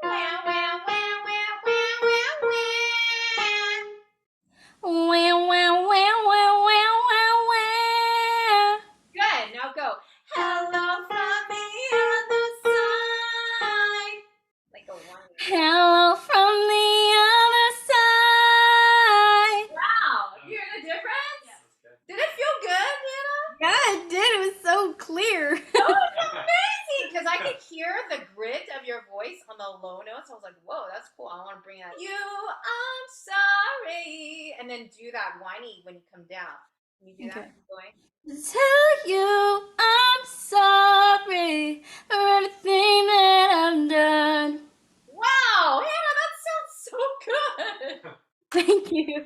Wow, wow, wow, wow, wow, wow, wow. Wow, wow, wow, wow, wow, wow, wow. Good. Now go. Hello from the other side. Like a whiny. Hello from the other side. Wow. You hear the difference? Yeah. Did it feel good, Hannah? Yeah, it did. It was so clear. That was amazing because I could hear the grit of your voice on the low notes. I was like, whoa, that's cool. I want to bring that. I'm sorry. And then do that whiny when you come down. Can you do that? Okay. Keep going. Tell you I'm sorry for everything that I've done. Wow, Hannah, that sounds so good. Thank you.